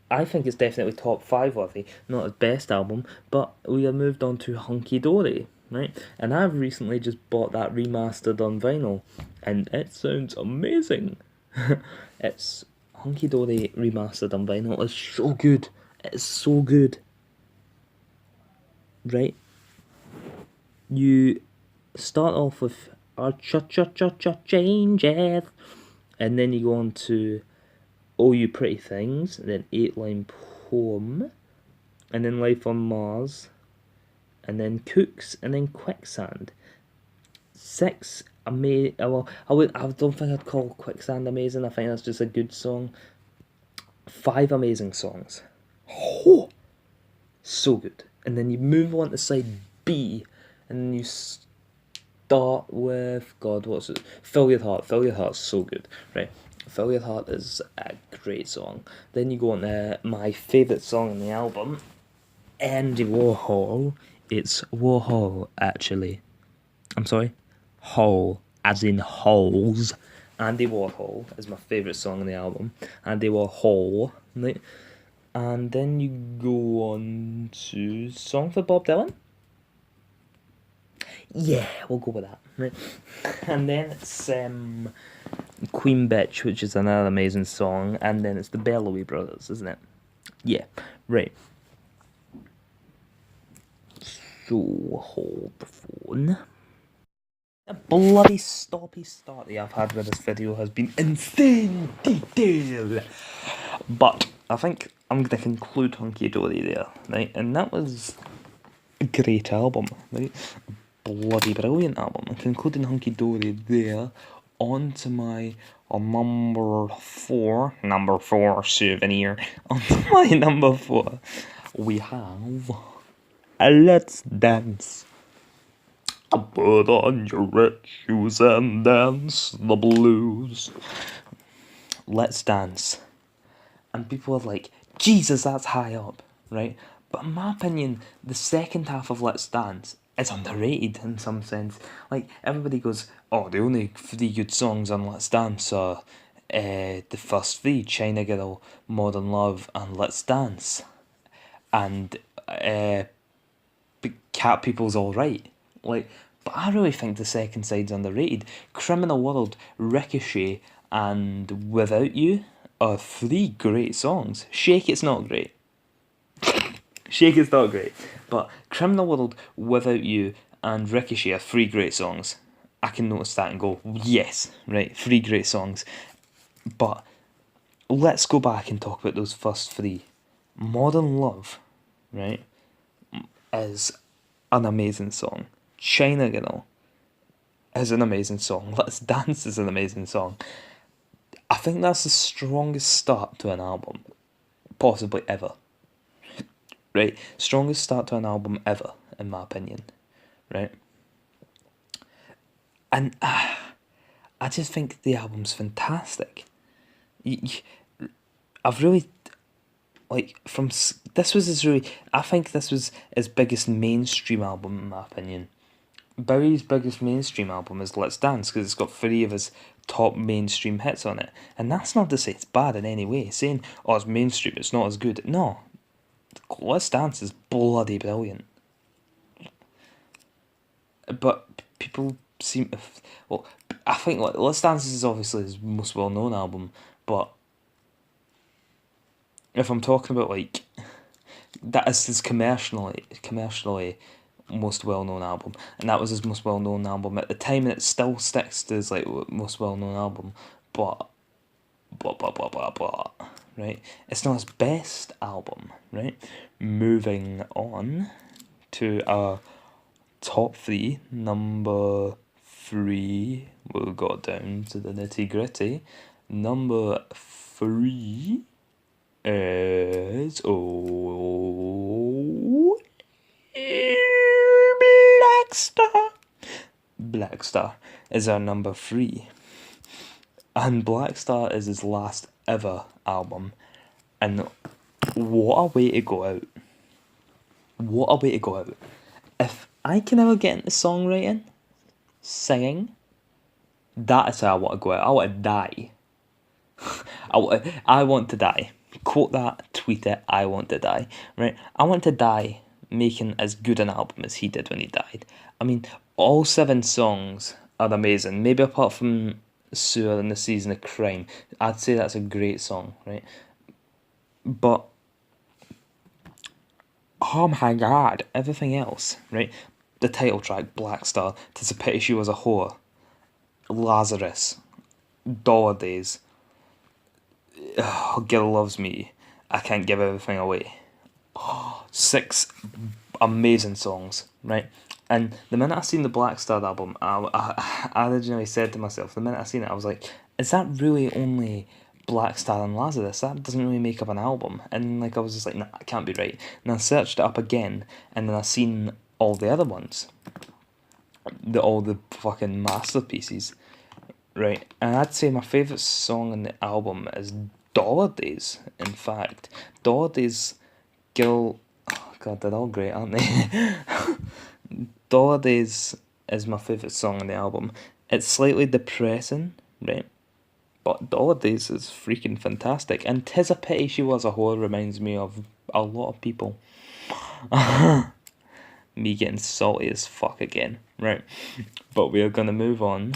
[SPEAKER 1] I think it's definitely top 5 worthy, not his best album, but we have moved on to Hunky Dory, right? And I've recently just bought that remastered on vinyl, and it sounds amazing. It's Hunky Dory remastered on vinyl. It's so good. It's so good. Right? You start off with our cha-cha-cha-cha changes, and then you go on to Oh You Pretty Things, and then 8-line poem, and then Life on Mars, and then Cooks, and then Quicksand. 6 amazing. Well, I don't think I'd call Quicksand amazing. I think that's just a good song. 5 amazing songs. Oh, so good. And then you move on to side B, and then you start with, God, what's it? Fill Your Heart. Fill Your Heart's so good, right? Fill Your Heart is a great song. Then you go on to my favourite song on the album, Andy Warhol. It's Warhol, actually. I'm sorry? Hole, as in holes. Andy Warhol is my favourite song on the album. Andy Warhol, right? And then you go on to Song for Bob Dylan. Yeah, we'll go with that, right? And then it's Queen Bitch, which is another amazing song, and then it's the Bellowy Brothers, isn't it? Yeah, right. So, hold the phone. The bloody stoppy starty I've had with this video has been insane detail. But I think I'm going to conclude Hunky Dory there, right? And that was a great album, right? Bloody brilliant album. I'm concluding Hunky Dory there. On to my number 4 souvenir. On to my number 4, we have Let's Dance. Put on your red shoes and dance the blues. Let's Dance. And people are like, Jesus, that's high up, right? But in my opinion, the second half of Let's Dance is underrated in some sense. Like, everybody goes, oh, the only three good songs on Let's Dance are the first three, China Girl, Modern Love, and Let's Dance. And Cat People's alright. Like, but I really think the second side's underrated. Criminal World, Ricochet, and Without You are three great songs. Shake It's not great. Shake It's not great. But Criminal World, Without You, and Ricochet are three great songs. I can notice that and go, yes, right, three great songs. But let's go back and talk about those first three. Modern Love, right, is an amazing song. China Girl is an amazing song. Let's Dance is an amazing song. I think that's the strongest start to an album, possibly ever. Right? Strongest start to an album ever, in my opinion. Right? And I just think the album's fantastic. I've really, like, this was his really, I think this was his biggest mainstream album, in my opinion. Bowie's biggest mainstream album is Let's Dance because it's got three of his top mainstream hits on it. And that's not to say it's bad in any way. Saying, oh, it's mainstream, it's not as good. No. Let's Dance is bloody brilliant. But people seem to... Well, I think Let's Dance is obviously his most well-known album, but if I'm talking about, like, that is his commercially most well-known album, and that was his most well-known album at the time, and it still sticks to his, like, most well-known album, but right, it's not his best album, right? Moving on to our top three. Number 3, we'll go down to the nitty-gritty. Number 3 is Black Star. Black Star is our number 3. And Black Star is his last ever album. And what a way to go out. What a way to go out. If I can ever get into songwriting, singing, that is how I want to go out. I want to die. I want to die. Quote that, tweet it, I want to die. Right? I want to die making as good an album as he did when he died. I mean, all 7 songs are amazing. Maybe apart from Sewer and the Season of Crime. I'd say that's a great song, right? But, oh my god, everything else, right? The title track, Black Star, 'Tis a Pity She Was a Whore, Lazarus, Dollar Days, Girl Loves Me, I Can't Give Everything Away. 6 amazing songs, right? And the minute I seen the Black Star album, I originally said to myself, the minute I seen it, I was like, is that really only Black Star and Lazarus? That doesn't really make up an album. And like I was just like, nah, it can't be right. And I searched it up again, and then I seen all the other ones, all the fucking masterpieces, right? And I'd say my favourite song on the album is Dollar Days. In fact, Dollar Days, Girl, oh god, they're all great, aren't they? Dollar Days is my favourite song on the album. It's slightly depressing, right? But Dollar Days is freaking fantastic. And 'Tis a Pity She Was a Whore reminds me of a lot of people. Me getting salty as fuck again, right? But we are going to move on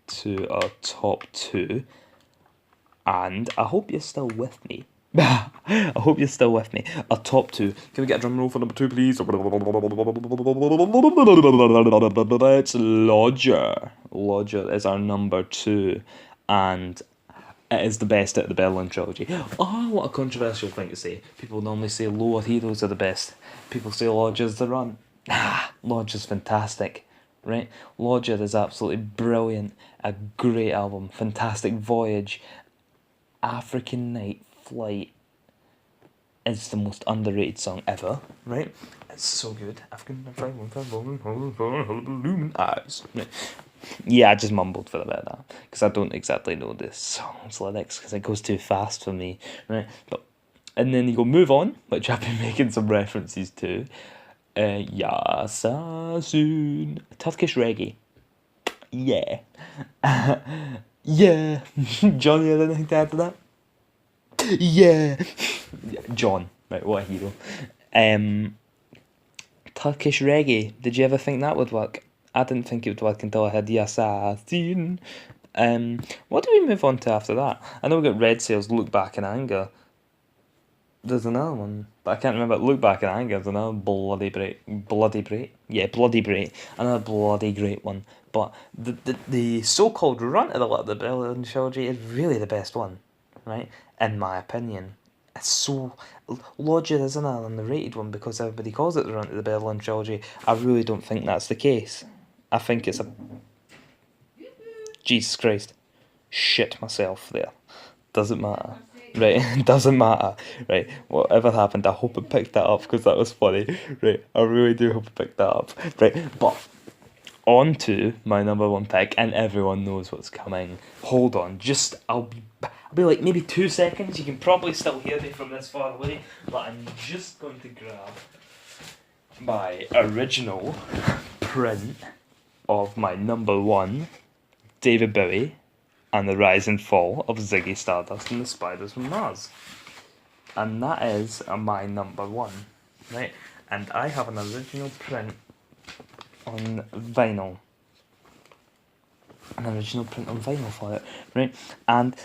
[SPEAKER 1] to our top 2. And I hope you're still with me. I hope you're still with me. Our top 2. Can we get a drum roll for number 2, please? It's Lodger. Lodger is our number 2. And it is the best out of the Berlin trilogy. Oh, what a controversial thing to say. People normally say Lower Heroes are the best. People say Lodger's the run. Lodger's fantastic, right? Lodger is absolutely brilliant. A great album. Fantastic Voyage. African Night Flight. is the most underrated song ever, right? It's so good. Eyes. Right. Yeah, I just mumbled for a bit of that because I don't exactly know the song's lyrics because it goes too fast for me, right? But and then you go move on, which I've been making some references to. Yasasun, Turkish reggae. Yeah, yeah. John, you have anything to add to that? Yeah, John. Right, what a hero. Turkish reggae. Did you ever think that would work? I didn't think it would work until I had Yasasin. What do we move on to after that? I know we got Red Sails, Look Back in Anger. There's another one, but I can't remember. Look Back in Anger. There's another bloody great. Yeah, bloody great. Another bloody great one. But the so-called Run to the Labyrinth trilogy is really the best one, right? In my opinion. It's so larger, isn't it, than the rated one because everybody calls it the Run to the Berlin trilogy. I really don't think that's the case. I think it's a... Jesus Christ. Shit myself there. Doesn't matter. Right, doesn't matter. Right, whatever happened, I hope it picked that up because that was funny. Right, I really do hope it picked that up. Right, but on to my number one pick, and everyone knows what's coming. Hold on, I'll be like maybe 2 seconds. You can probably still hear me from this far away, but I'm just going to grab my original print of my number one, David Bowie, and the Rise and Fall of Ziggy Stardust and the Spiders from Mars. And that is my number one, right? And I have an original print on vinyl. An original print on vinyl for it, right? And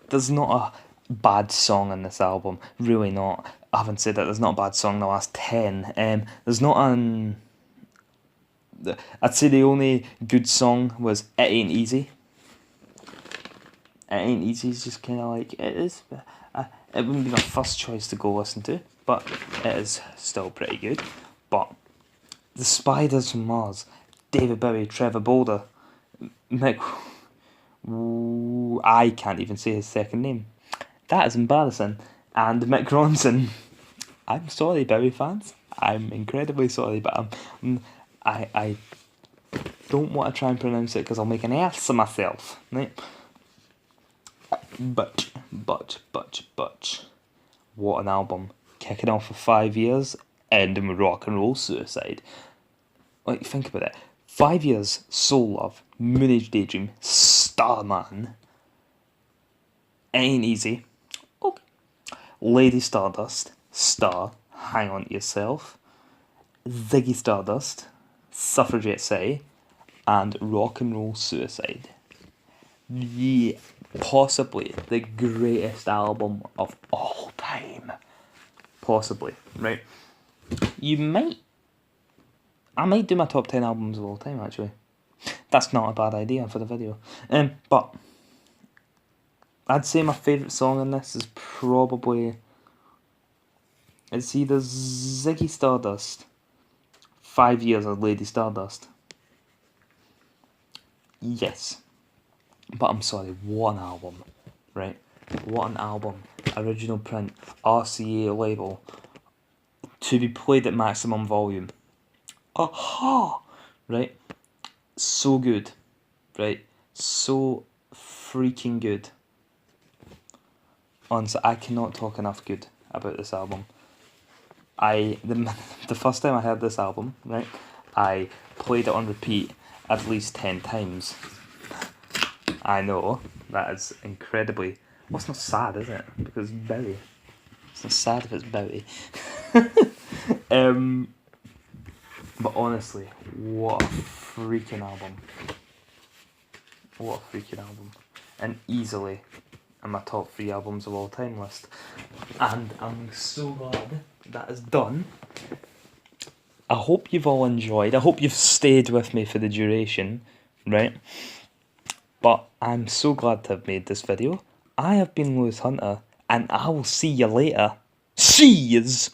[SPEAKER 1] there's not a bad song on this album, really not. I haven't said that there's not a bad song in the last 10. There's not an... I'd say the only good song was It Ain't Easy. It Ain't Easy is just kind of like, it is. It wouldn't be my first choice to go listen to, but it is still pretty good. But the Spiders from Mars, David Bowie, Trevor Bolder, Mick... I can't even say his second name. That is embarrassing. And Mick Ronson. I'm sorry, Bowie fans. I'm incredibly sorry, but I don't want to try and pronounce it because I'll make an ass of myself, right? But, what an album. Kicking off for 5 years, ending with Rock and Roll Suicide. Like, think about it. 5 years, Soul Love, Moonage Daydream, Starman, Ain't Easy, okay. Lady Stardust, Star, Hang On To Yourself, Ziggy Stardust, Suffragette City, and Rock and Roll Suicide. Possibly the greatest album of all time. Possibly, right? I might do my top 10 albums of all time, actually. That's not a bad idea for the video. But I'd say my favourite song on this is probably... It's either Ziggy Stardust, 5 Years of Lady Stardust. Yes. But I'm sorry, what an album, right? What an album. Original print, RCA label, to be played at maximum volume. Aha! Right? So good, right? So freaking good. Honestly, I cannot talk enough good about this album. The first time I heard this album, right, I played it on repeat at least 10 times. I know, that is incredibly... Well, it's not sad, is it? Because it's Bowie. It's not sad if it's Bowie. But honestly, what a freaking album. What a freaking album. And easily in my top 3 albums of all time list. And I'm so glad that is done. I hope you've all enjoyed. I hope you've stayed with me for the duration, right? But I'm so glad to have made this video. I have been Lewis Hunter, and I will see you later. See yous!